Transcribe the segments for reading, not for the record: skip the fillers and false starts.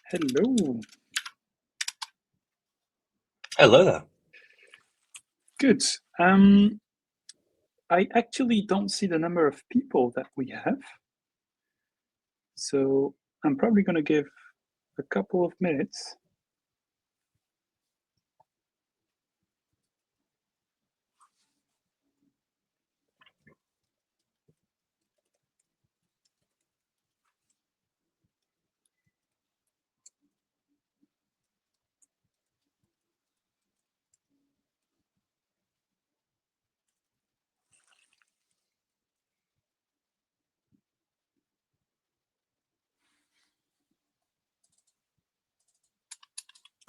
Hello. Hello there. Good. I actually don't see the number of people that we have. So I'm probably going to give a couple of minutes.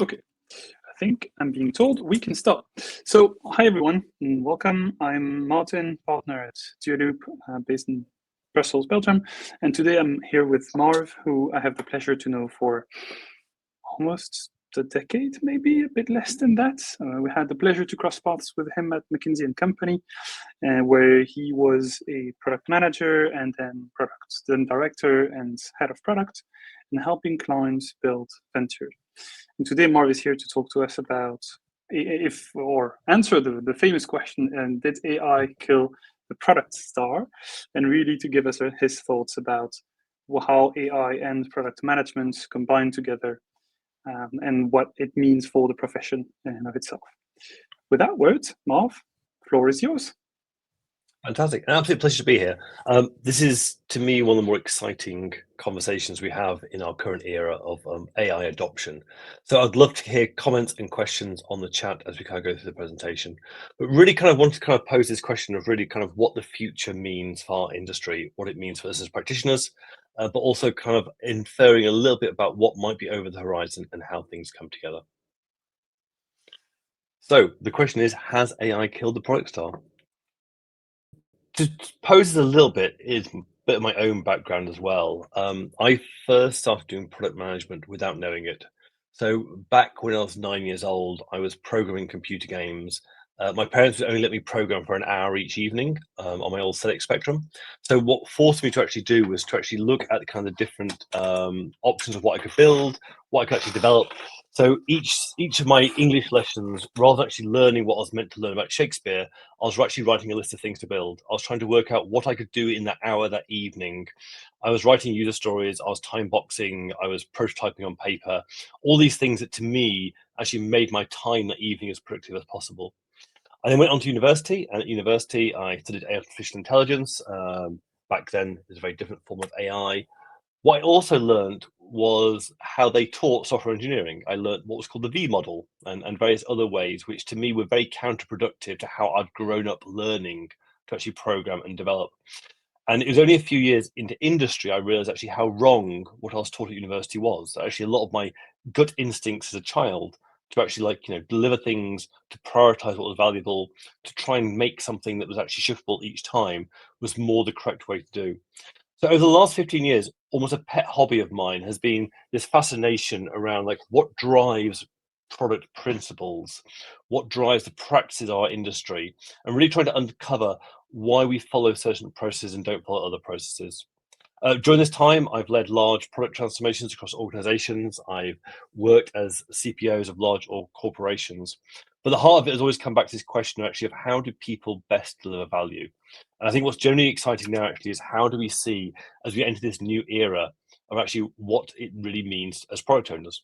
Okay. I think I'm being told we can start. So, hi everyone, and welcome. I'm Martin, partner at Dualoop, based in Brussels, Belgium. And today I'm here with Marv, who I have the pleasure to know for almost a decade, maybe a bit less than that. We had the pleasure to cross paths with him at McKinsey and Company, where he was a product manager and then director and head of product, and helping clients build ventures. And today, Marv is here to talk to us about answer the famous question: did AI kill the product star? And really to give us his thoughts about how AI and product management combine together, and what it means for the profession in and of itself. With that word, Marv, floor is yours. Fantastic. An absolute pleasure to be here. This is, to me, one of the more exciting conversations we have in our current era of AI adoption. So I'd love to hear comments and questions on the chat as we kind of go through the presentation. But really kind of want to kind of pose this question of really kind of what the future means for our industry, what it means for us as practitioners, but also kind of inferring a little bit about what might be over the horizon and how things come together. So the question is, has AI killed the product star? To pose it a little bit is a bit of my own background as well. I first started doing product management without knowing it. So back when I was 9 years old, I was programming computer games. My parents would only let me program for an hour each evening on my old ZX Spectrum. So what forced me to actually do was to actually look at the kind of different options of what I could build, what I could actually develop. So each of my English lessons, rather than actually learning what I was meant to learn about Shakespeare, I was actually writing a list of things to build. I was trying to work out what I could do in that hour that evening. I was writing user stories, I was time boxing, I was prototyping on paper, all these things that to me actually made my time that evening as productive as possible. I then went on to university, and at university I studied artificial intelligence. Back then, it was a very different form of AI. What I also learned was how they taught software engineering. I learned what was called the V model and various other ways, which to me were very counterproductive to how I'd grown up learning to actually program and develop. And it was only a few years into industry I realized actually how wrong what I was taught at university was. Actually, a lot of my gut instincts as a child to actually deliver things, to prioritize what was valuable, to try and make something that was actually shippable each time was more the correct way to do. So over the last 15 years, almost a pet hobby of mine has been this fascination around like what drives product principles, what drives the practices of our industry, and really trying to uncover why we follow certain processes and don't follow other processes. During this time, I've led large product transformations across organizations. I've worked as CPOs of large corporations. But the heart of it has always come back to this question actually of how do people best deliver value? And I think what's generally exciting now actually is how do we see as we enter this new era of actually what it really means as product owners.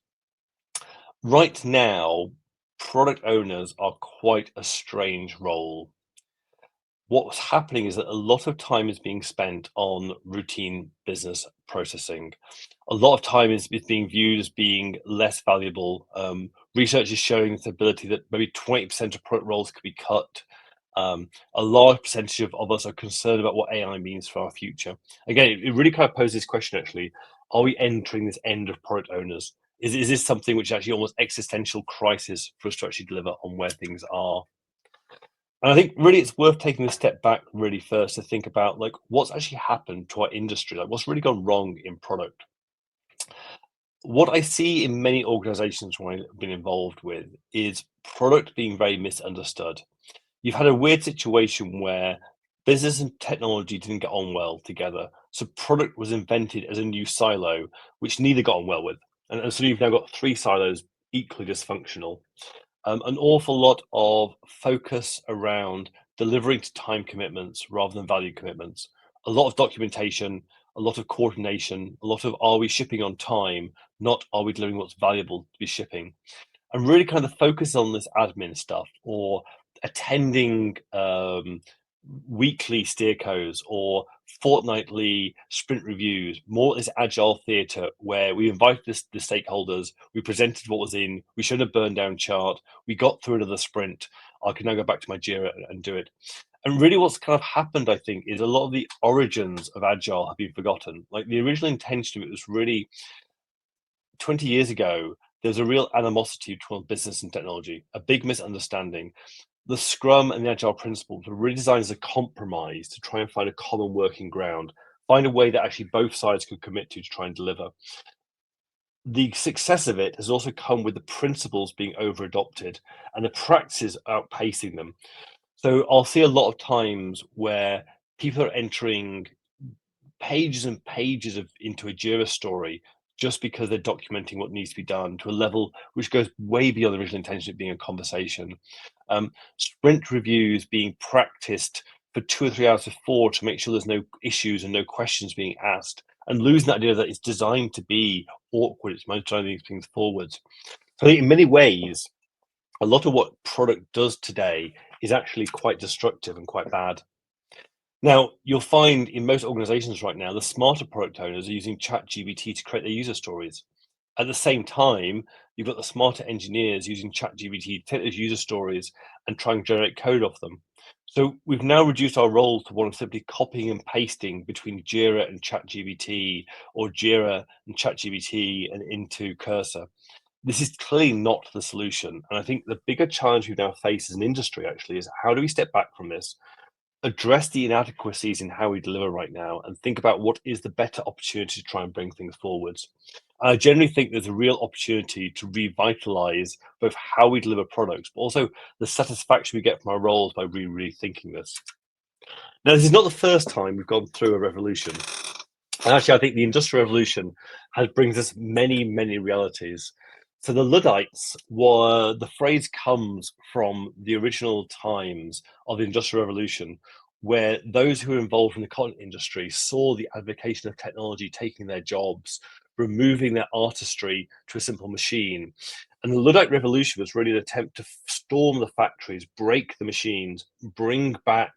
Right now, product owners are quite a strange role. What's happening is that a lot of time is being spent on routine business processing. A lot of time is being viewed as being less valuable. Research is showing this ability that maybe 20% of product roles could be cut. A large percentage of us are concerned about what AI means for our future. Again, it really kind of poses this question actually, are we entering this end of product owners? Is this something which is actually almost existential crisis for us to actually deliver on where things are? And I think really it's worth taking a step back really first to think about like what's actually happened to our industry, like what's really gone wrong in product. What I see in many organizations when I've been involved with is product being very misunderstood. You've had a weird situation where business and technology didn't get on well together. So product was invented as a new silo, which neither got on well with. And so you've now got 3 silos equally dysfunctional. An awful lot of focus around delivering to time commitments rather than value commitments. A lot of documentation, a lot of coordination, a lot of are we shipping on time, not are we delivering what's valuable to be shipping. And really kind of focus on this admin stuff or attending weekly steercos or fortnightly sprint reviews, more this agile theatre where we invited the stakeholders, we presented what was in, we showed a burn down chart, we got through another sprint. I can now go back to my Jira and do it. And really what's kind of happened, I think, is a lot of the origins of agile have been forgotten. Like the original intention of it was really 20 years ago, there's a real animosity between business and technology, a big misunderstanding. The Scrum and the Agile principles were really designed as a compromise to try and find a common working ground, find a way that actually both sides could commit to try and deliver. The success of it has also come with the principles being over adopted and the practices outpacing them. So I'll see a lot of times where people are entering pages and pages into a Jira story just because they're documenting what needs to be done to a level which goes way beyond the original intention of being a conversation. Sprint reviews being practiced for 2 or 3 hours before to make sure there's no issues and no questions being asked, and losing that idea that it's designed to be awkward, it's meant to drive these things forwards. So I think in many ways, a lot of what product does today is actually quite destructive and quite bad. Now, you'll find in most organizations right now, the smarter product owners are using ChatGPT to create their user stories. At the same time, you've got the smarter engineers using ChatGPT to take those user stories and try and generate code off them. So we've now reduced our role to one of simply copying and pasting between Jira and ChatGPT or Jira and ChatGPT and into Cursor. This is clearly not the solution. And I think the bigger challenge we now face as an industry actually is how do we step back from this, address the inadequacies in how we deliver right now, and think about what is the better opportunity to try and bring things forwards. I generally think there's a real opportunity to revitalize both how we deliver products, but also the satisfaction we get from our roles by rethinking this. Now, this is not the first time we've gone through a revolution. And actually, I think the Industrial Revolution brings us many, many realities. So the Luddites the phrase comes from the original times of the Industrial Revolution, where those who were involved in the cotton industry saw the advocation of technology taking their jobs, removing their artistry to a simple machine. And the Luddite Revolution was really an attempt to storm the factories, break the machines, bring back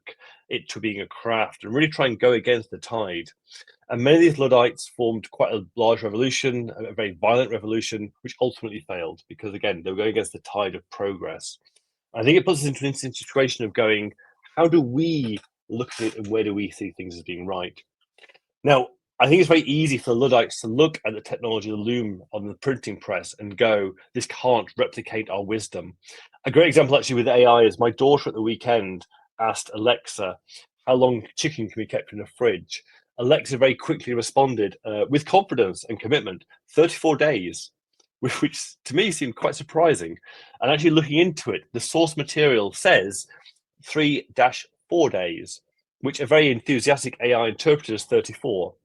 it to being a craft, and really try and go against the tide. And many of these Luddites formed quite a large revolution, a very violent revolution, which ultimately failed because, again, they were going against the tide of progress. I think it puts us into an interesting situation of going, how do we look at it and where do we see things as being right? Now, I think it's very easy for the Luddites to look at the technology, the loom on the printing press and go, this can't replicate our wisdom. A great example actually with AI is my daughter at the weekend asked Alexa, how long chicken can be kept in a fridge? Alexa very quickly responded with confidence and commitment, 34 days, which to me seemed quite surprising. And actually looking into it, the source material says 3-4 days, which a very enthusiastic AI interpreted as 34.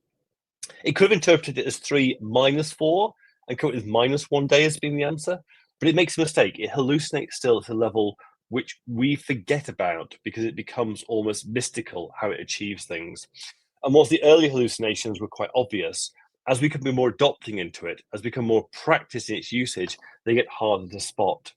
It could have interpreted it as 3-4 and come up with -1 day as being the answer, but it makes a mistake. It hallucinates still at a level which we forget about because it becomes almost mystical how it achieves things. And whilst the early hallucinations were quite obvious, as we become more adopting into it, as we become more practiced in its usage, they get harder to spot.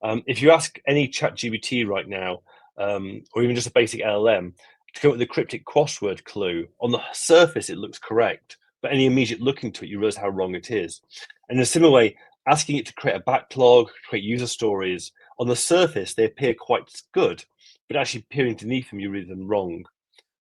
If you ask any ChatGPT right now, or even just a basic LLM, to come up with a cryptic crossword clue, on the surface it looks correct, but any immediate look into it, you realize how wrong it is. And in a similar way, asking it to create a backlog, create user stories, on the surface they appear quite good, but actually peering beneath them, you read them wrong.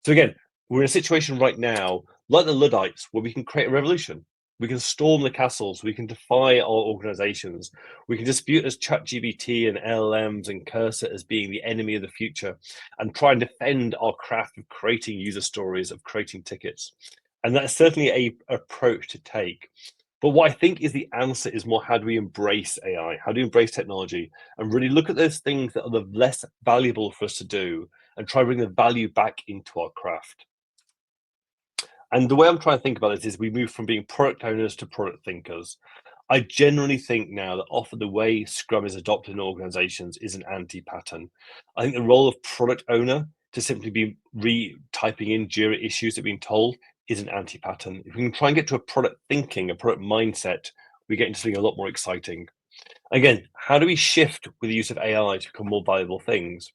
So again, we're in a situation right now, like the Luddites, where we can create a revolution. We can storm the castles, we can defy our organizations, we can dispute as ChatGPT and LLMs and Cursor as being the enemy of the future, and try and defend our craft of creating user stories, of creating tickets. And that's certainly a approach to take. But what I think is the answer is more, how do we embrace AI? How do we embrace technology and really look at those things that are the less valuable for us to do and try to bring the value back into our craft? And the way I'm trying to think about this is we move from being product owners to product thinkers. I generally think now that often the way Scrum is adopted in organizations is an anti-pattern. I think the role of product owner to simply be re-typing in JIRA issues that are being told is an anti-pattern. If we can try and get to a product thinking, a product mindset, we get into something a lot more exciting. Again, how do we shift with the use of AI to become more valuable things?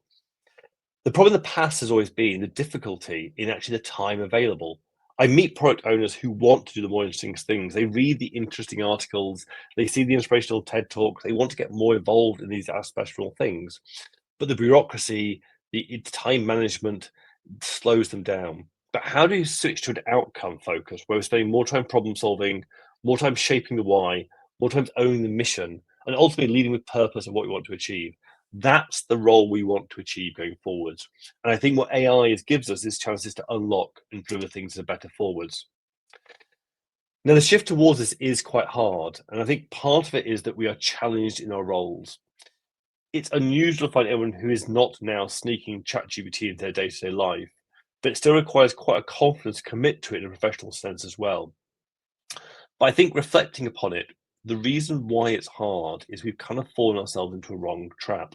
The problem in the past has always been the difficulty in actually the time available. I meet product owners who want to do the more interesting things. They read the interesting articles, they see the inspirational TED Talks, they want to get more involved in these aspirational things. But the bureaucracy, the time management slows them down. But how do you switch to an outcome focus where we're spending more time problem solving, more time shaping the why, more time owning the mission, and ultimately leading with purpose of what we want to achieve? That's the role we want to achieve going forwards. And I think what AI gives us is chances to unlock and deliver things that are better forwards. Now, the shift towards this is quite hard. And I think part of it is that we are challenged in our roles. It's unusual to find anyone who is not now sneaking ChatGPT into their day-to-day life, but it still requires quite a confidence to commit to it in a professional sense as well. But I think reflecting upon it, the reason why it's hard is we've kind of fallen ourselves into a wrong trap.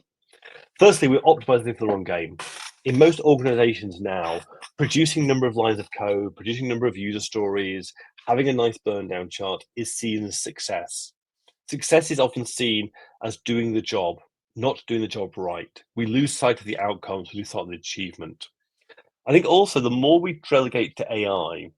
Firstly, we're optimizing for the wrong game. In most organizations now, producing number of lines of code, producing number of user stories, having a nice burn down chart is seen as success. Success is often seen as doing the job, not doing the job right. We lose sight of the outcomes, we lose sight of the achievement. I think also the more we relegate to AI,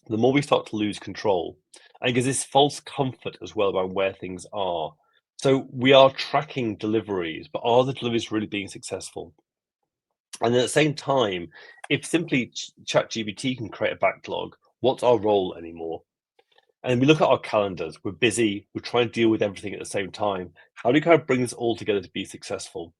the more we start to lose control. And there's this false comfort as well about where things are. So we are tracking deliveries, but are the deliveries really being successful? And at the same time, if simply ChatGPT can create a backlog, what's our role anymore? And we look at our calendars, we're busy, we're trying to deal with everything at the same time. How do you kind of bring this all together to be successful?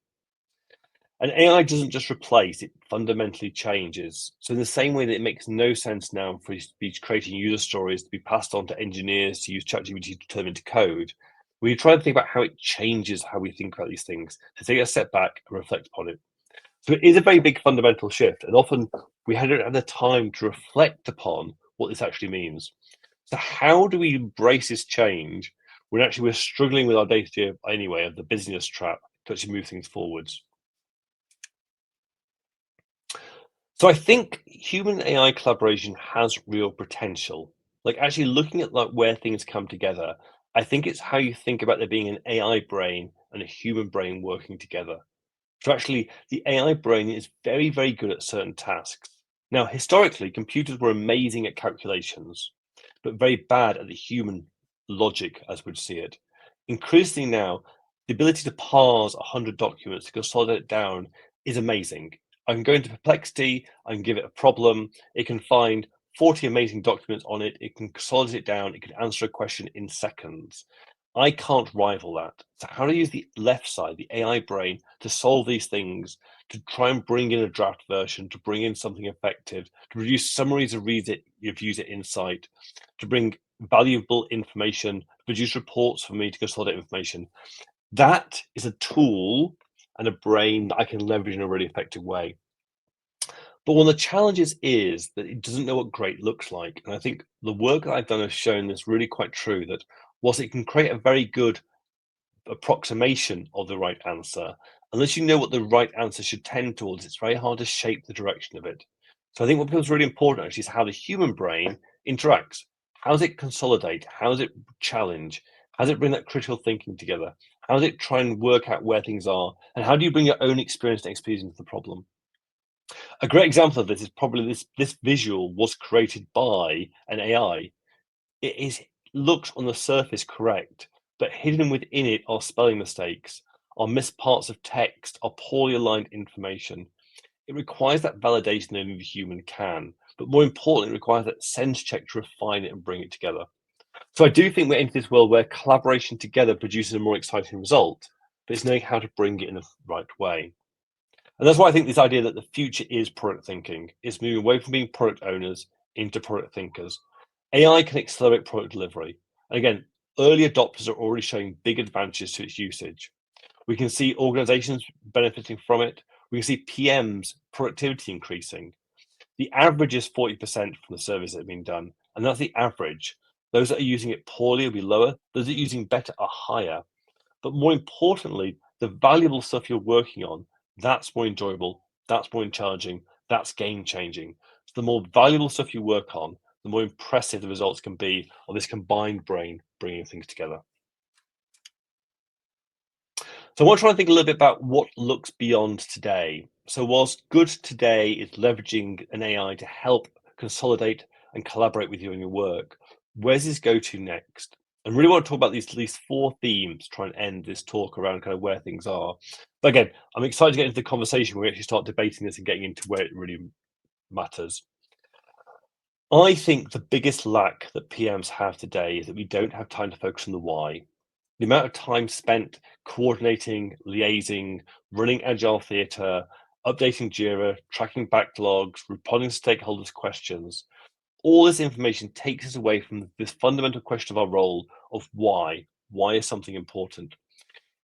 And AI doesn't just replace, it fundamentally changes. So in the same way that it makes no sense now for you to be creating user stories to be passed on to engineers to use ChatGPT to turn them into code, we try to think about how it changes how we think about these things, to take a step back and reflect upon it. So it is a very big fundamental shift, and often we hadn't had the time to reflect upon what this actually means. So how do we embrace this change when actually we're struggling with our data anyway of the business trap to actually move things forwards? So I think human AI collaboration has real potential. Like actually looking at like where things come together, I think it's how you think about there being an AI brain and a human brain working together. So actually, the AI brain is very, very good at certain tasks. Now, historically, computers were amazing at calculations, but very bad at the human logic, as we'd see it. Increasingly now, the ability to parse 100 documents to consolidate it down is amazing. I can go into Perplexity, I can give it a problem, it can find 40 amazing documents on it, it can consolidate it down, it can answer a question in seconds. I can't rival that. So how do you use the left side, the AI brain, to solve these things, to try and bring in a draft version, to bring in something effective, to produce summaries of user insight, to bring valuable information, produce reports for me to consolidate information. That is a tool and a brain that I can leverage in a really effective way. But one of the challenges is that it doesn't know what great looks like. And I think the work that I've done has shown this really quite true, that whilst it can create a very good approximation of the right answer, unless you know what the right answer should tend towards, it's very hard to shape the direction of it. So I think what becomes really important actually is how the human brain interacts. How does it consolidate? How does it challenge? How does it bring that critical thinking together? How does it try and work out where things are? And how do you bring your own experience and expertise into the problem? A great example of this is probably this visual was created by an AI. Looks on the surface correct, but hidden within it are spelling mistakes, are missed parts of text, are poorly aligned information. It requires that validation that only the human can, but more importantly, it requires that sense check to refine it and bring it together. So I do think we're into this world where collaboration together produces a more exciting result, but it's knowing how to bring it in the right way. And that's why I think this idea that the future is product thinking is moving away from being product owners into product thinkers. AI can accelerate product delivery. And again, early adopters are already showing big advantages to its usage. We can see organizations benefiting from it. We can see PM's productivity increasing. The average is 40% from the surveys that have been done, and that's the average. Those that are using it poorly will be lower. Those that are using better are higher. But more importantly, the valuable stuff you're working on, that's more enjoyable, that's more challenging, that's game-changing. So the more valuable stuff you work on, the more impressive the results can be of this combined brain bringing things together. So I want to try and think a little bit about what looks beyond today. So whilst good today is leveraging an AI to help consolidate and collaborate with you in your work, where does this go to next? And really want to talk about these at least 4 themes to try and end this talk around kind of where things are. But again, I'm excited to get into the conversation where we actually start debating this and getting into where it really matters. I think the biggest lack that PMs have today is that we don't have time to focus on the why. The amount of time spent coordinating, liaising, running agile theatre, updating Jira, tracking backlogs, responding to stakeholders' questions, all this information takes us away from this fundamental question of our role of why. Why is something important?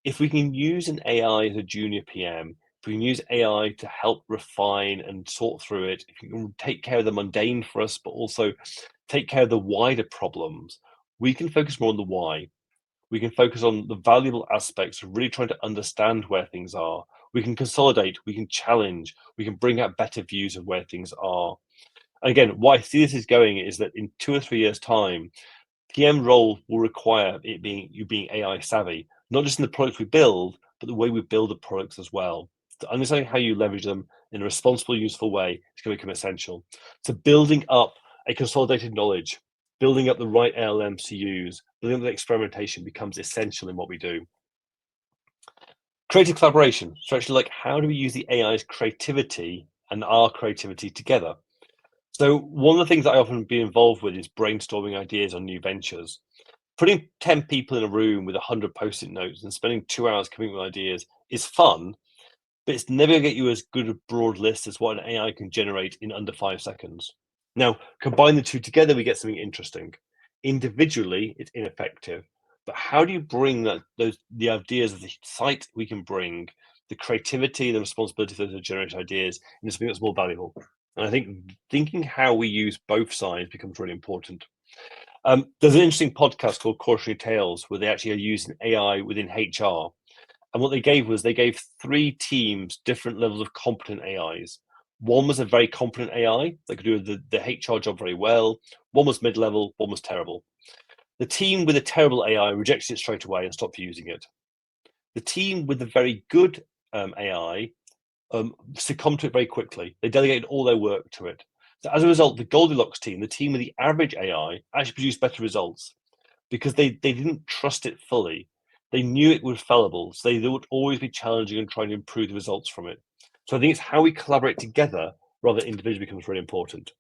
If we can use an AI as a junior PM, if we can use AI to help refine and sort through it, if we can take care of the mundane for us, but also take care of the wider problems, we can focus more on the why. We can focus on the valuable aspects of really trying to understand where things are. We can consolidate, we can challenge, we can bring out better views of where things are. And again, why I see this is going is that in 2 or 3 years' time, PM role will require you being AI savvy, not just in the products we build, but the way we build the products as well. So understanding how you leverage them in a responsible, useful way is going to become essential. So building up a consolidated knowledge, building up the right LLMs to use, building up the experimentation becomes essential in what we do. Creative collaboration. So actually, like, how do we use the AI's creativity and our creativity together? So one of the things that I often be involved with is brainstorming ideas on new ventures. Putting 10 people in a room with 100 post-it notes and spending 2 hours coming up with ideas is fun, but it's never going to get you as good a broad list as what an AI can generate in under 5 seconds. Now, combine the two together, we get something interesting. Individually, it's ineffective, but how do you bring the ideas of the site we can bring, the creativity, the responsibility for those to generate ideas into something that's more valuable? And I think thinking how we use both sides becomes really important. There's an interesting podcast called Cautionary Tales where they actually are using AI within HR. And what they gave 3 teams different levels of competent AIs. One was a very competent AI that could do the HR job very well. One was mid-level, one was terrible. The team with a terrible AI rejected it straight away and stopped using it. The team with the very good AI succumbed to it very quickly. They delegated all their work to it. So as a result, the Goldilocks team, the team with the average AI, actually produced better results because they didn't trust it fully. They knew it was fallible, so they would always be challenging and trying to improve the results from it. So I think it's how we collaborate together rather than individually becomes really important.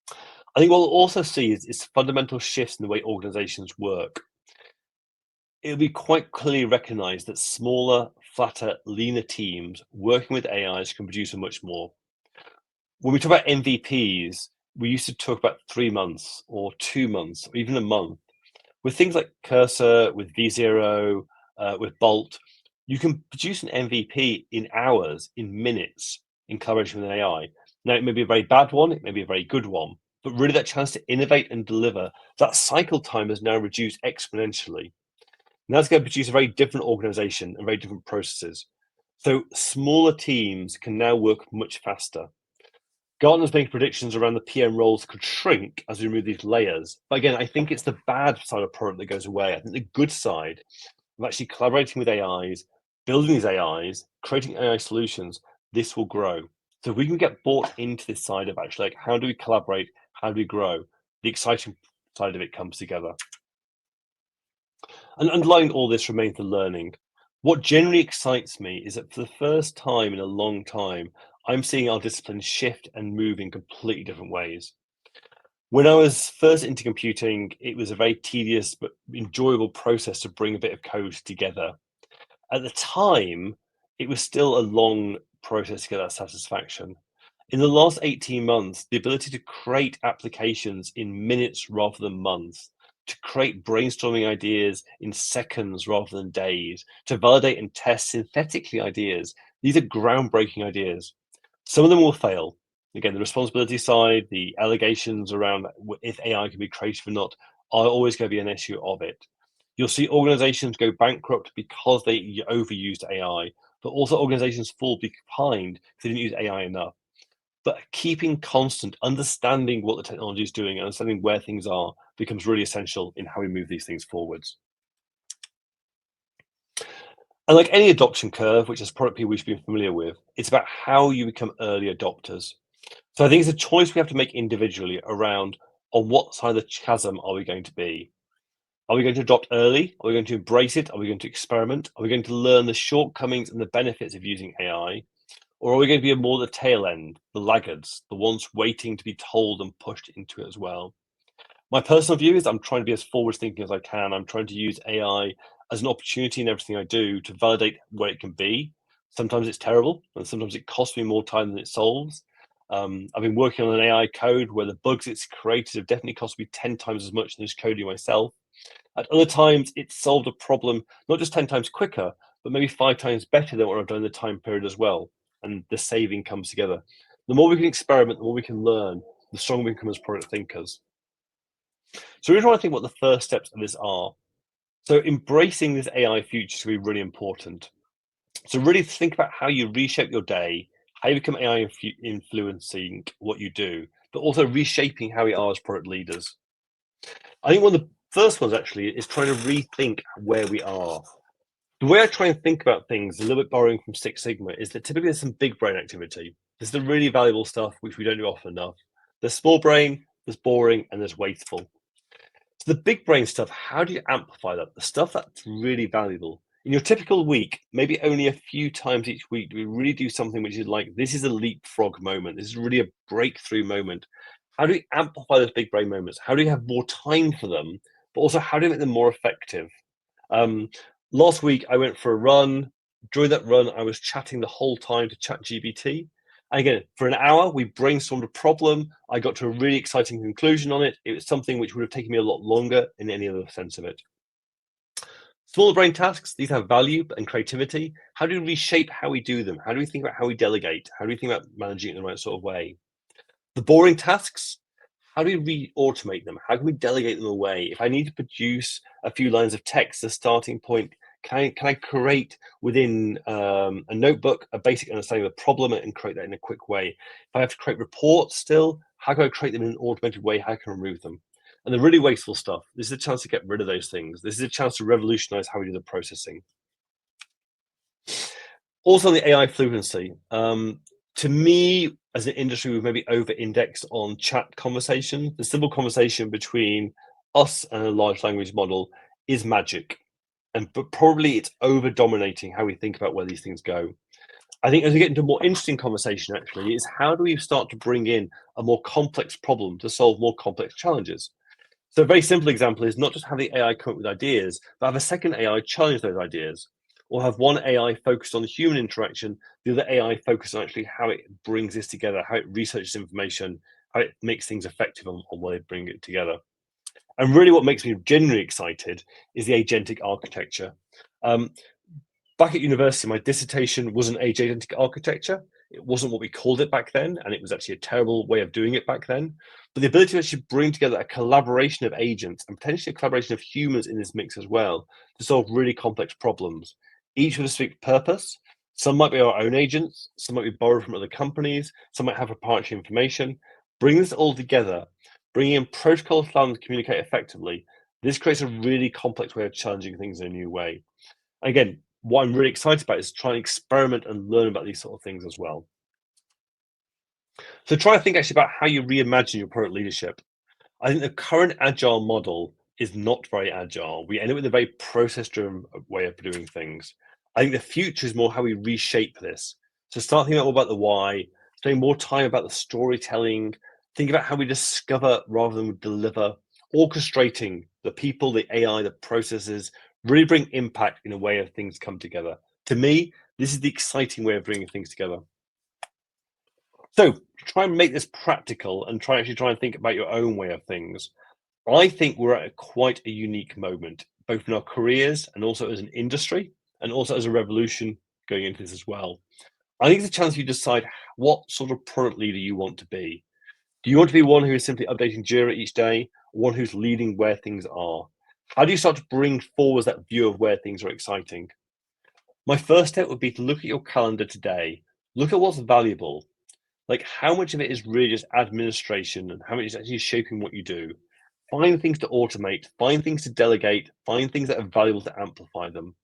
I think what we'll also see is fundamental shifts in the way organizations work. It'll be quite clearly recognized that smaller, flatter, leaner teams working with AIs can produce much more. When we talk about MVPs, we used to talk about 3 months or 2 months or even a month. With things like Cursor, with V0, with Bolt, you can produce an MVP in hours, in minutes, in collaboration with an AI. Now, it may be a very bad one, it may be a very good one, but really that chance to innovate and deliver, that cycle time has now reduced exponentially. And that's going to produce a very different organization and very different processes. So smaller teams can now work much faster. Gartner's making predictions around the PM roles could shrink as we remove these layers. But again, I think it's the bad side of product that goes away. I think the good side of actually collaborating with AIs, building these AIs, creating AI solutions, this will grow. So if we can get bought into this side of actually like how do we collaborate, how do we grow, the exciting side of it comes together. And underlying all this remains the learning. What generally excites me is that for the first time in a long time, I'm seeing our disciplines shift and move in completely different ways. When I was first into computing, it was a very tedious but enjoyable process to bring a bit of code together. At the time, it was still a long process to get that satisfaction. In the last 18 months, the ability to create applications in minutes rather than months, to create brainstorming ideas in seconds rather than days, to validate and test synthetically ideas, these are groundbreaking ideas. Some of them will fail. Again, the responsibility side, the allegations around if AI can be creative or not, are always going to be an issue of it. You'll see organizations go bankrupt because they overused AI, but also organizations fall behind because they didn't use AI enough. But keeping constant, understanding what the technology is doing, understanding where things are, becomes really essential in how we move these things forwards. And like any adoption curve, which is product people we should be familiar with, it's about how you become early adopters. So I think it's a choice we have to make individually around on what side of the chasm are we going to be? Are we going to adopt early? Are we going to embrace it? Are we going to experiment? Are we going to learn the shortcomings and the benefits of using AI? Or are we going to be more the tail end, the laggards, the ones waiting to be told and pushed into it as well? My personal view is I'm trying to be as forward thinking as I can. I'm trying to use AI as an opportunity in everything I do to validate where it can be. Sometimes it's terrible, and sometimes it costs me more time than it solves. I've been working on an AI code where the bugs it's created have definitely cost me 10 times as much as coding myself. At other times, it's solved a problem not just 10 times quicker, but maybe 5 times better than what I've done in the time period as well. And the saving comes together. The more we can experiment, the more we can learn, the stronger we become as product thinkers. So we try to think what the first steps of this are. So embracing this AI future is going to be really important. So really think about how you reshape your day, how you become AI influencing what you do, but also reshaping how we are as product leaders. I think one of the first ones actually is trying to rethink where we are. The way I try and think about things, a little bit borrowing from Six Sigma, is that typically there's some big brain activity. There's the really valuable stuff, which we don't do often enough. There's small brain, there's boring, and there's wasteful. So the big brain stuff, how do you amplify that? The stuff that's really valuable. In your typical week, maybe only a few times each week, do we really do something which is like, this is a leapfrog moment. This is really a breakthrough moment. How do we amplify those big brain moments? How do you have more time for them? But also, how do you make them more effective? Last week, I went for a run. During that run, I was chatting the whole time to ChatGPT. And again, for an hour, we brainstormed a problem. I got to a really exciting conclusion on it. It was something which would have taken me a lot longer in any other sense of it. Smaller brain tasks, these have value and creativity. How do we reshape how we do them? How do we think about how we delegate? How do we think about managing it in the right sort of way? The boring tasks, how do we automate them? How can we delegate them away? If I need to produce a few lines of text as a starting point, can I create within a notebook a basic understanding of the problem and create that in a quick way? If I have to create reports still, how can I create them in an automated way? How can I remove them? And the really wasteful stuff, this is a chance to get rid of those things. This is a chance to revolutionize how we do the processing. Also, the AI fluency. To me, as an industry, we've maybe over-indexed on chat conversation. The simple conversation between us and a large language model is magic. But probably it's over-dominating how we think about where these things go. I think as we get into a more interesting conversation, actually, is how do we start to bring in a more complex problem to solve more complex challenges? So a very simple example is not just have the AI come up with ideas, but have a second AI challenge those ideas. Or have one AI focused on the human interaction, the other AI focused on actually how it brings this together, how it researches information, how it makes things effective on where they bring it together. And really what makes me genuinely excited is the agentic architecture. Back at university, my dissertation was an agentic architecture. It wasn't what we called it back then, and it was actually a terrible way of doing it back then. But the ability to actually bring together a collaboration of agents and potentially a collaboration of humans in this mix as well to solve really complex problems, each with a specific purpose. Some might be our own agents, some might be borrowed from other companies, some might have proprietary information. Bring this all together, bringing in protocols to allow them to communicate effectively. This creates a really complex way of challenging things in a new way. Again, what I'm really excited about is trying to experiment and learn about these sort of things as well. So try to think actually about how you reimagine your product leadership. I think the current agile model is not very agile. We end up with a very process-driven way of doing things. I think the future is more how we reshape this. So start thinking more about the why, spending more time about the storytelling, think about how we discover rather than deliver, orchestrating the people, the AI, the processes, really bring impact in a way of things come together. To me, this is the exciting way of bringing things together. So try and make this practical and try and think about your own way of things. I think we're at quite a unique moment, both in our careers and also as an industry, and also as a revolution going into this as well. I think it's a chance for you to decide what sort of product leader you want to be. Do you want to be one who is simply updating Jira each day, or one who's leading where things are? How do you start to bring forward that view of where things are exciting? My first step would be to look at your calendar today. Look at what's valuable. Like how much of it is really just administration and how much is actually shaping what you do. Find things to automate, find things to delegate, find things that are valuable to amplify them.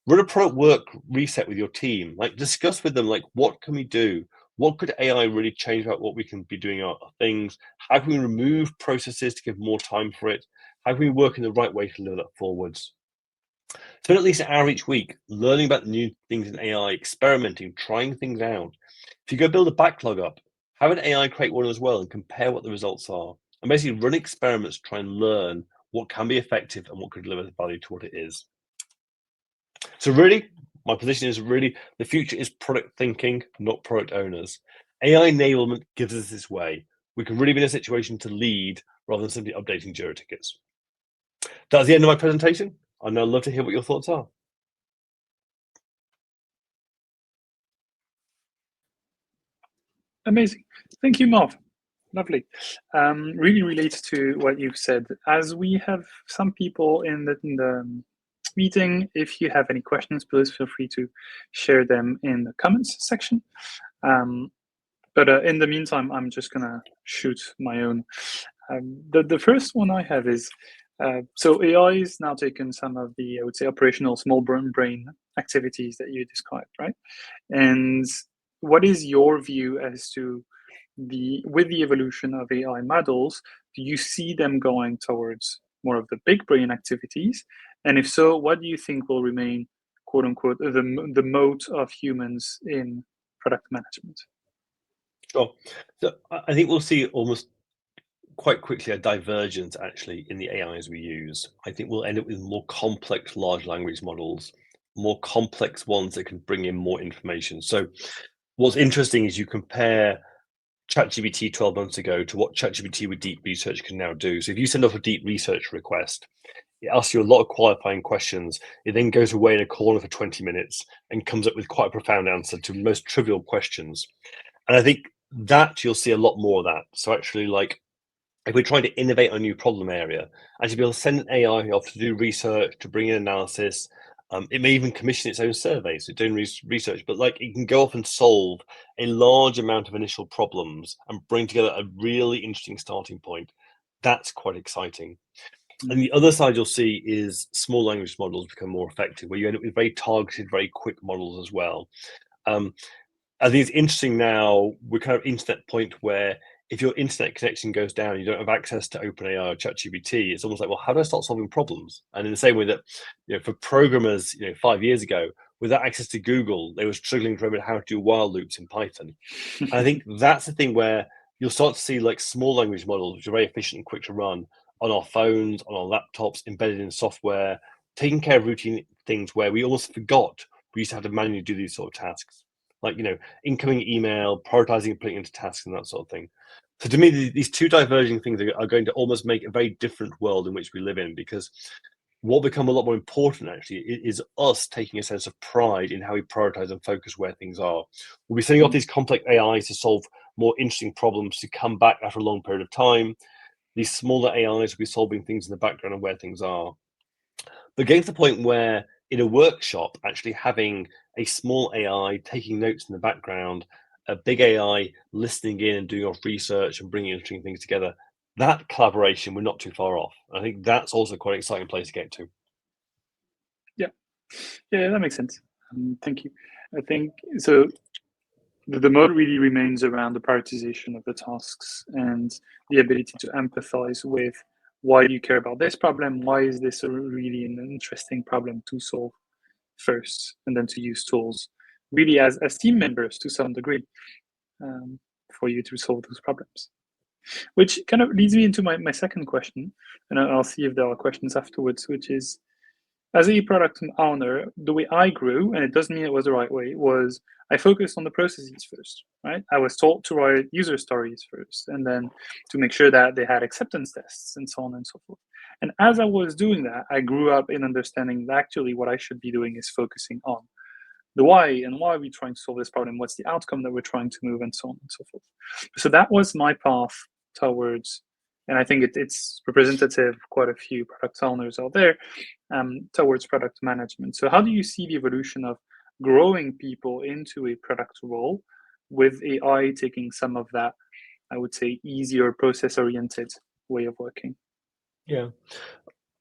Run a product work reset with your team. Like discuss with them, like what can we do? What could AI really change about what we can be doing our things? How can we remove processes to give more time for it? How can we work in the right way to deliver that forwards? Spend at least an hour each week learning about new things in AI, experimenting, trying things out. If you go build a backlog up, have an AI create one as well and compare what the results are. And basically run experiments, try and learn what can be effective and what could deliver value to what it is. So really, my position is really the future is product thinking, not product owners. AI enablement gives us this way. We can really be in a situation to lead rather than simply updating Jira tickets. That's the end of my presentation. I'd now love to hear what your thoughts are. Amazing. Thank you, Marv. Lovely. Really relates to what you've said. As we have some people in the meeting, if you have any questions, please feel free to share them in the comments section. But in the meantime, I'm just gonna shoot my own. The first one I have is, so AI has now taken some of the, I would say, operational small brain activities that you described, right? And what is your view as to with the evolution of AI models, do you see them going towards more of the big brain activities? And if so, what do you think will remain, quote unquote, the mode of humans in product management? Sure. So I think we'll see almost quite quickly a divergence actually in the AIs we use. I think we'll end up with more complex large language models, more complex ones that can bring in more information. So what's interesting is you compare ChatGPT 12 months ago to what ChatGPT with deep research can now do. So if you send off a deep research request, it asks you a lot of qualifying questions. It then goes away in a corner for 20 minutes and comes up with quite a profound answer to most trivial questions. And I think that you'll see a lot more of that. So actually, like if we're trying to innovate a new problem area, actually be able to send an AI off to do research, to bring in analysis. It may even commission its own surveys, so doing research, but like it can go off and solve a large amount of initial problems and bring together a really interesting starting point. That's quite exciting. And the other side you'll see is small language models become more effective, where you end up with very targeted, very quick models as well. I think it's interesting now, we're kind of into that point where if your internet connection goes down, you don't have access to OpenAI or ChatGPT, it's almost like, well, how do I start solving problems? And in the same way that, for programmers, 5 years ago, without access to Google, they were struggling to remember how to do while loops in Python. And I think that's the thing where you'll start to see like small language models, which are very efficient and quick to run on our phones, on our laptops, embedded in software, taking care of routine things where we almost forgot we used to have to manually do these sort of tasks, like incoming email, prioritizing and putting into tasks and that sort of thing. So to me, these two diverging things are going to almost make a very different world in which we live in, because what become a lot more important actually is us taking a sense of pride in how we prioritize and focus where things are. We'll be setting off these complex AIs to solve more interesting problems to come back after a long period of time. These smaller AIs will be solving things in the background of where things are. But getting to the point where in a workshop, actually having a small AI taking notes in the background, a big AI listening in and doing off research and bringing interesting things together, that collaboration, we're not too far off. I think that's also quite an exciting place to get to. Yeah, that makes sense. Thank you. I think so. The mode really remains around the prioritization of the tasks and the ability to empathize with why do you care about this problem? Why is this a really an interesting problem to solve first, and then to use tools really as team members to some degree for you to solve those problems. Which kind of leads me into my second question, and I'll see if there are questions afterwards, which is, as a product owner, the way I grew, and it doesn't mean it was the right way, was I focused on the processes first, right? I was taught to write user stories first, and then to make sure that they had acceptance tests and so on and so forth. And as I was doing that, I grew up in understanding that actually what I should be doing is focusing on the why and why are we trying to solve this problem, what's the outcome that we're trying to move, and so on and so forth. So that was my path towards, and I think it's representative of quite a few product owners out there, towards product management. So how do you see the evolution of growing people into a product role with AI taking some of that, I would say, easier process-oriented way of working? Yeah,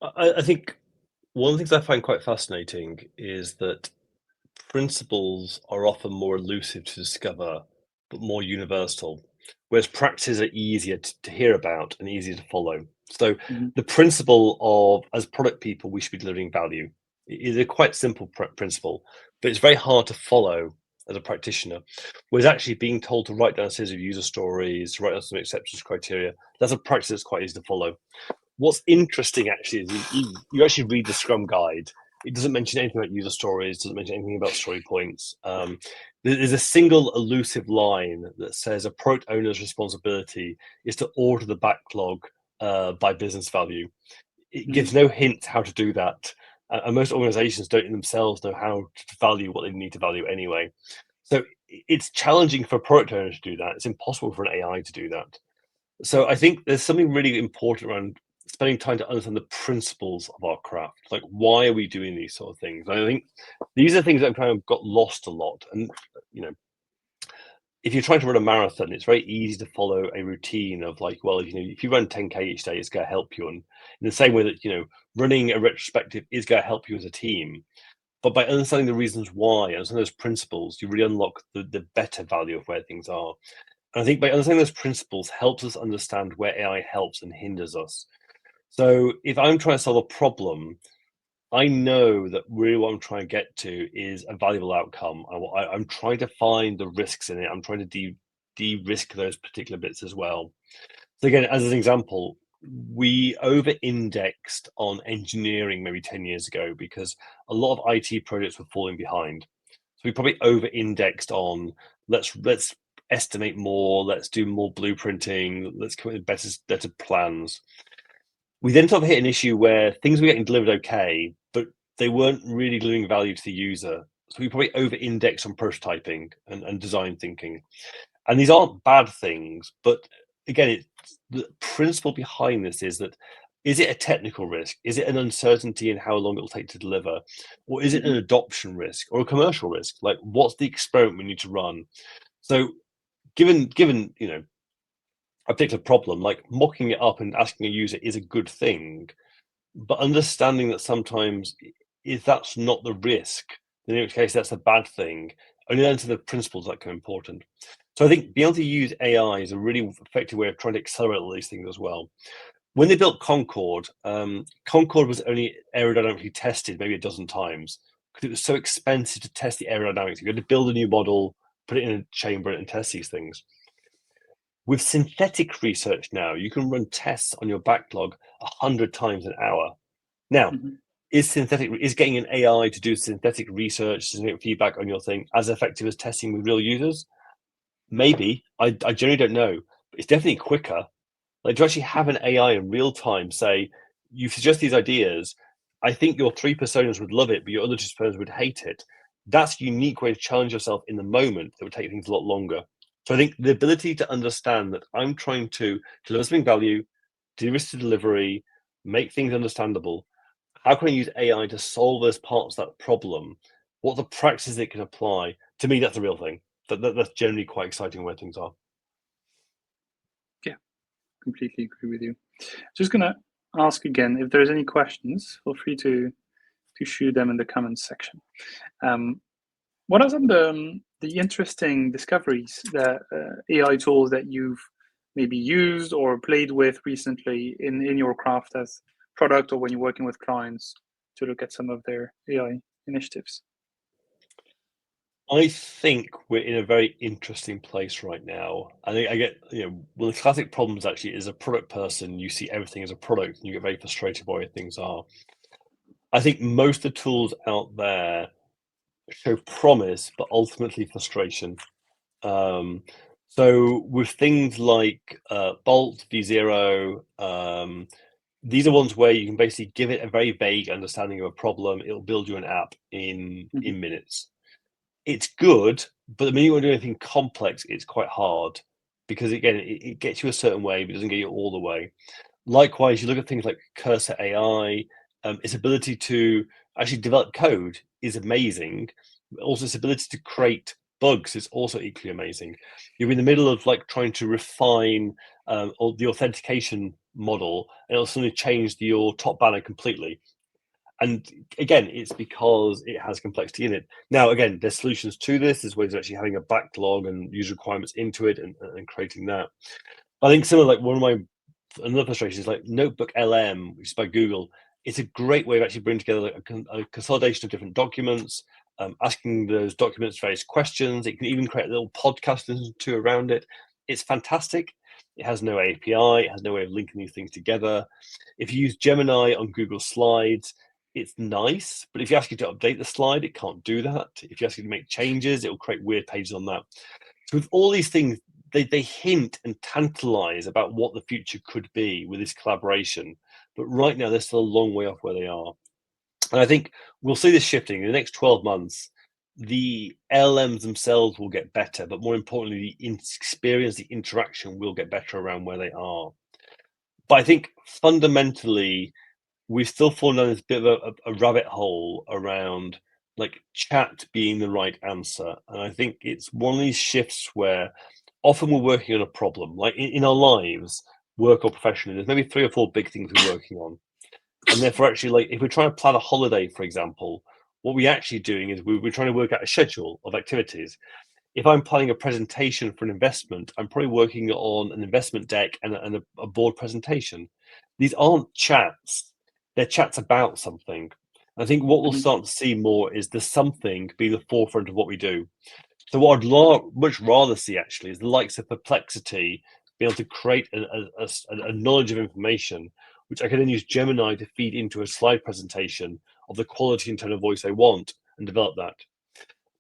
I think one of the things I find quite fascinating is that principles are often more elusive to discover, but more universal, whereas practices are easier to hear about and easier to follow. So Mm-hmm. the principle of, as product people, we should be delivering value is a quite simple principle, but it's very hard to follow as a practitioner. Whereas actually being told to write down a series of user stories, to write down some acceptance criteria, that's a practice that's quite easy to follow. What's interesting actually is you actually read the Scrum guide. It doesn't mention anything about user stories, doesn't mention anything about story points. There's a single elusive line that says a product owner's responsibility is to order the backlog by business value. It gives no hint how to do that. And most organizations don't themselves know how to value what they need to value anyway. So it's challenging for a product owner to do that. It's impossible for an AI to do that. So I think there's something really important around spending time to understand the principles of our craft. Like, why are we doing these sort of things? And I think these are things that kind of got lost a lot. And, you know, if you're trying to run a marathon, it's very easy to follow a routine of like, well, you know, if you run 10K each day, it's going to help you. And in the same way that, you know, running a retrospective is going to help you as a team. But by understanding the reasons why and some of those principles, you really unlock the better value of where things are. And I think by understanding those principles helps us understand where AI helps and hinders us. So if I'm trying to solve a problem, I know that really what I'm trying to get to is a valuable outcome. I'm trying to find the risks in it. I'm trying to de-risk those particular bits as well. So again, as an example, we over-indexed on engineering maybe 10 years ago because a lot of IT projects were falling behind. So we probably over-indexed on let's estimate more, let's do more blueprinting, let's come up with better plans. We then sort of hit an issue where things were getting delivered okay, but they weren't really delivering value to the user. So we probably over-indexed on prototyping and design thinking. And these aren't bad things, but again, the principle behind this is that is it a technical risk? Is it an uncertainty in how long it will take to deliver? Or is it an adoption risk or a commercial risk? Like, what's the experiment we need to run? So given you know, a particular problem, like mocking it up and asking a user is a good thing, but understanding that sometimes if that's not the risk, then in which case that's a bad thing, only then to the principles that become important. So I think being able to use AI is a really effective way of trying to accelerate all these things as well. When they built Concorde, Concorde was only aerodynamically tested maybe a dozen times because it was so expensive to test the aerodynamics. You had to build a new model, put it in a chamber and test these things. With synthetic research now, you can run tests on your backlog 100 times an hour. Now, is getting an AI to do synthetic research, synthetic feedback on your thing as effective as testing with real users? Maybe. I generally don't know, but it's definitely quicker. Like to actually have an AI in real time say, you suggest these ideas, I think your 3 personas would love it, but your other 2 personas would hate it. That's a unique way to challenge yourself in the moment that would take things a lot longer. So I think the ability to understand that I'm trying to deliver something value, de-risk the delivery, make things understandable. How can I use AI to solve those parts of that problem? What are the practices it can apply? To me, that's the real thing. That's generally quite exciting where things are. Yeah, completely agree with you. Just gonna ask again if there's any questions. Feel free to shoot them in the comments section. What are some of the interesting discoveries that AI tools that you've maybe used or played with recently in your craft as product or when you're working with clients to look at some of their AI initiatives? I think we're in a very interesting place right now. I think I get, you know, one of the classic problems actually is a product person, you see everything as a product and you get very frustrated by where things are. I think most of the tools out there show promise, but ultimately frustration. So with things like Bolt, V0, these are ones where you can basically give it a very vague understanding of a problem. It'll build you an app in minutes. it's good, but the minute you want to do anything complex, it's quite hard because again, it gets you a certain way, but it doesn't get you all the way. Likewise, you look at things like Cursor AI, its ability to actually develop code is amazing. Also, its ability to create bugs is also equally amazing. You're in the middle of like trying to refine or the authentication model, and it'll suddenly change your top banner completely. And again, it's because it has complexity in it. Now, again, there's solutions to this. There's ways of actually having a backlog and user requirements into it and creating that. I think similar, like another frustration is like Notebook LM, which is by Google. It's a great way of actually bringing together like a consolidation of different documents, asking those documents various questions. It can even create a little podcast to around it. It's fantastic. It has no API. It has no way of linking these things together. If you use Gemini on Google Slides, it's nice, but if you ask it to update the slide, it can't do that. If you ask it to make changes, it will create weird pages on that. So with all these things, they hint and tantalize about what the future could be with this collaboration. But right now, they're still a long way off where they are. And I think we'll see this shifting in the next 12 months. The LMs themselves will get better, but more importantly, the experience, the interaction will get better around where they are. But I think fundamentally, we've still fallen down this bit of a rabbit hole around like chat being the right answer. And I think it's one of these shifts where often we're working on a problem, like in our lives, work or professionally, there's maybe 3 or 4 big things we're working on. And therefore, actually, like if we're trying to plan a holiday, for example, what we're actually doing is we're trying to work out a schedule of activities. If I'm planning a presentation for an investment, I'm probably working on an investment deck and a board presentation. These aren't chats, they're chats about something. I think what we'll start to see more is the something being the forefront of what we do. So what I'd much rather see actually is the likes of Perplexity be able to create a knowledge of information, which I can then use Gemini to feed into a slide presentation of the quality and tone of voice I want and develop that.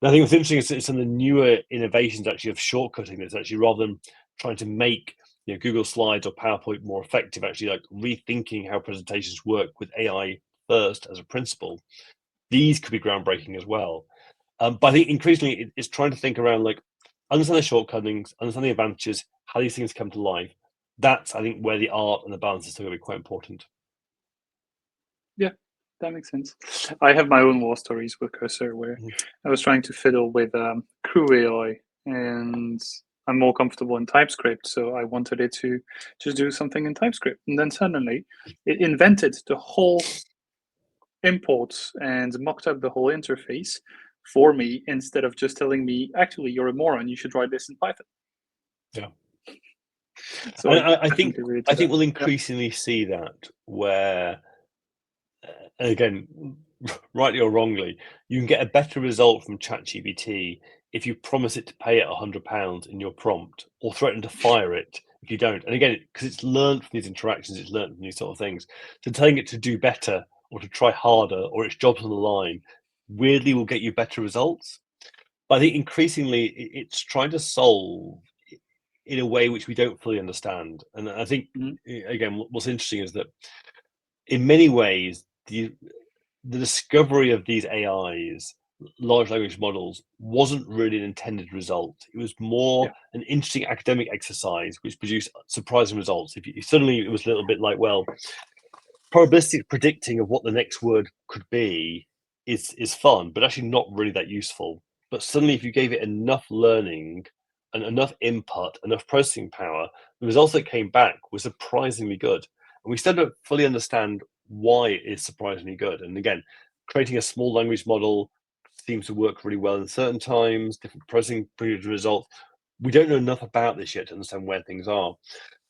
And I think what's interesting is some of the newer innovations actually of shortcutting this actually rather than trying to make Google Slides or PowerPoint more effective, actually like rethinking how presentations work with AI first as a principle. These could be groundbreaking as well. But I think increasingly it's trying to think around like understand the shortcomings, understand the advantages, how these things come to life. That's I think where the art and the balance is still going to be quite important. Yeah, that makes sense. I have my own war stories with Cursor where I was trying to fiddle with Crew AI, and I'm more comfortable in TypeScript, so I wanted it to just do something in TypeScript. And then suddenly it invented the whole imports and mocked up the whole interface for me instead of just telling me, actually, you're a moron, you should write this in Python. Yeah. So I think we'll increasingly see that where, and again, rightly or wrongly, you can get a better result from ChatGPT if you promise it to pay it £100 in your prompt or threaten to fire it if you don't. And again, because it's learned from these interactions, it's learned from these sort of things. So telling it to do better or to try harder or its job's on the line, weirdly will get you better results. But I think increasingly it's trying to solve in a way which we don't fully understand. And I think, again, what's interesting is that in many ways, the discovery of these AIs, large language models, wasn't really an intended result. It was more an interesting academic exercise which produced surprising results. Suddenly it was a little bit like, well, probabilistic predicting of what the next word could be is fun, but actually not really that useful. But suddenly if you gave it enough learning and enough input, enough processing power, the results that came back were surprisingly good. And we still don't fully understand why it is surprisingly good. And again, creating a small language model seems to work really well in certain times, different processing results. We don't know enough about this yet to understand where things are.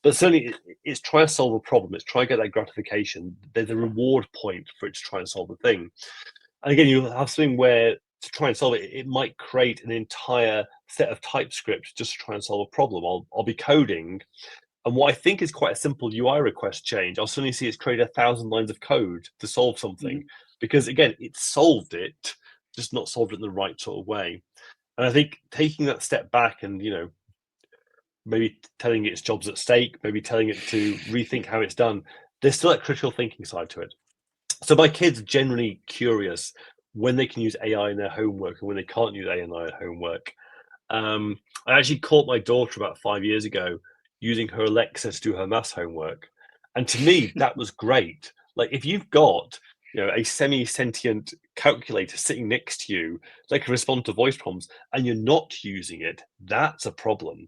But certainly it's trying to solve a problem. It's trying to get that gratification. There's a reward point for it to try and solve the thing. And again, you have something where to try and solve it, it might create an entire set of TypeScript just to try and solve a problem. I'll be coding, and what I think is quite a simple UI request change, I'll suddenly see it's created 1,000 lines of code to solve something. Because again, it solved it, just not solved it in the right sort of way. And I think taking that step back and, maybe telling it its job's at stake, maybe telling it to rethink how it's done, there's still that critical thinking side to it. So my kids are generally curious. when they can use AI in their homework and when they can't use AI in their homework. I actually caught my daughter about 5 years ago using her Alexa to do her maths homework. And to me, that was great. Like if you've got, a semi-sentient calculator sitting next to you that can respond to voice prompts and you're not using it, that's a problem.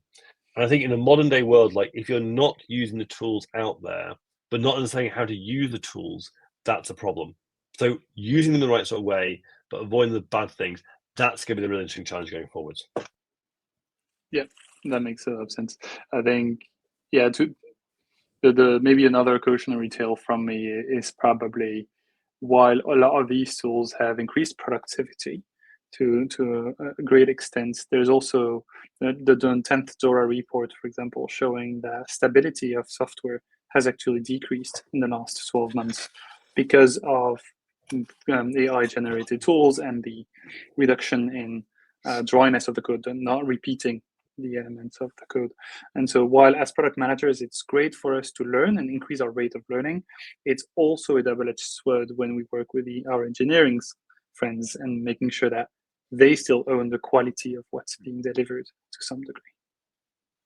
And I think in a modern day world, like if you're not using the tools out there, but not understanding how to use the tools, that's a problem. So using them the right sort of way, but avoiding the bad things, that's going to be the really interesting challenge going forwards. Yeah, that makes a lot of sense. I think, yeah, the maybe another cautionary tale from me is probably, while a lot of these tools have increased productivity to a great extent, there's also the 10th DORA report, for example, showing that stability of software has actually decreased in the last 12 months because of AI-generated tools and the reduction in dryness of the code and not repeating the elements of the code. And so while as product managers, it's great for us to learn and increase our rate of learning, it's also a double-edged sword when we work with our engineering friends and making sure that they still own the quality of what's being delivered to some degree.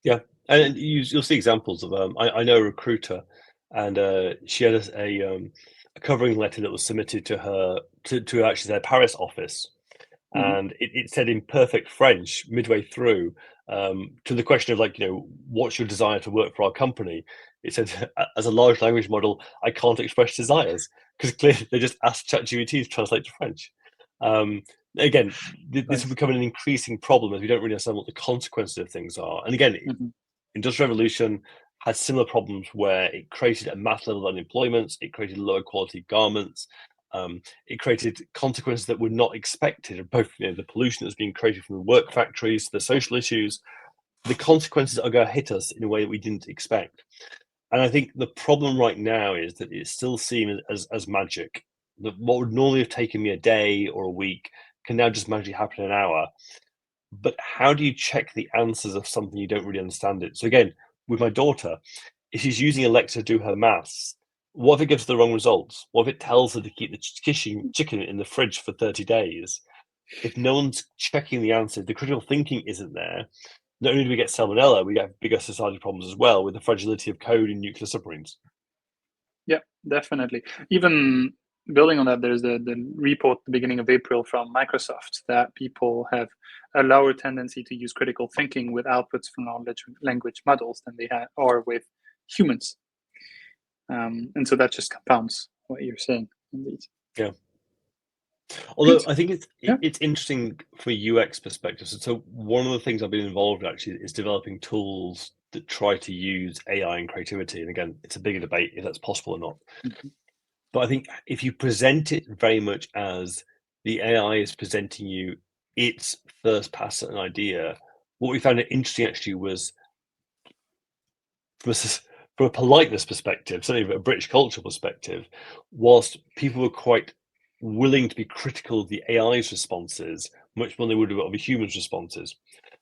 Yeah, and you'll see examples of I know a recruiter, and she had a covering letter that was submitted to her to actually their Paris office, and it said in perfect French midway through to the question of what's your desire to work for our company. It said, as a large language model, I can't express desires, because clearly they just asked ChatGPT to translate to French. Again, this will become an increasing problem as we don't really understand what the consequences of things are. And again, Industrial Revolution had similar problems where it created a mass level of unemployment, it created lower quality garments, it created consequences that were not expected, both the pollution that's being created from the work factories, the social issues. The consequences are going to hit us in a way that we didn't expect. And I think the problem right now is that it's still seen as magic. That what would normally have taken me a day or a week can now just magically happen in an hour. But how do you check the answers of something you don't really understand it? So again, with my daughter, if she's using Alexa to do her maths, what if it gives her the wrong results? What if it tells her to keep the chicken in the fridge for 30 days? If no one's checking the answer, the critical thinking isn't there, not only do we get salmonella, we get bigger society problems as well with the fragility of code in nuclear submarines. Yeah, definitely. Even building on that, there's the report at the beginning of April from Microsoft that people have a lower tendency to use critical thinking with outputs from large language models than they are with humans. And so that just compounds what you're saying, indeed. Yeah. Although Good. I think it's interesting from a UX perspective. So one of the things I've been involved in actually is developing tools that try to use AI and creativity. And again, it's a bigger debate if that's possible or not. But I think if you present it very much as the AI is presenting you its first pass at an idea, what we found interesting actually was from a politeness perspective, certainly from a British cultural perspective, whilst people were quite willing to be critical of the AI's responses, much more than they would have of a human's responses.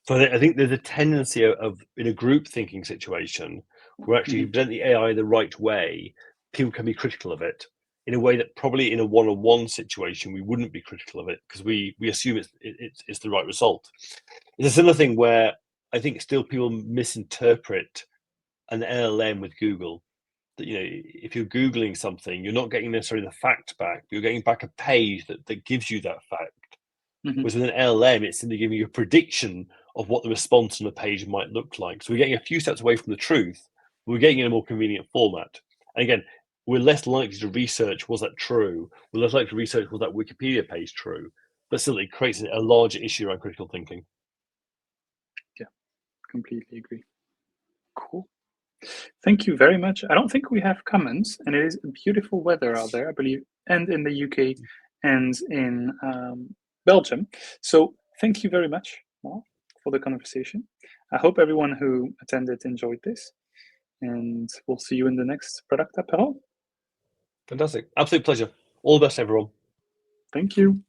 So I think there's a tendency of in a group thinking situation where actually you present the AI the right way, people can be critical of it in a way that probably in a one-on-one situation we wouldn't be critical of it because we assume it's the right result. It's a similar thing where I think still people misinterpret an LLM with Google. That if you're Googling something, you're not getting necessarily the fact back, but you're getting back a page that gives you that fact. Whereas with an LLM, it's simply giving you a prediction of what the response on the page might look like. So we're getting a few steps away from the truth, but we're getting in a more convenient format. And again, we're less likely to research, was that true? We're less likely to research, was that Wikipedia page true? But still, it creates a larger issue around critical thinking. Yeah, completely agree. Cool. Thank you very much. I don't think we have comments, and it is beautiful weather out there, I believe, and in the UK and in Belgium. So thank you very much, Marv, for the conversation. I hope everyone who attended enjoyed this, and we'll see you in the next Product Apéro. Fantastic. Absolute pleasure. All the best, everyone. Thank you.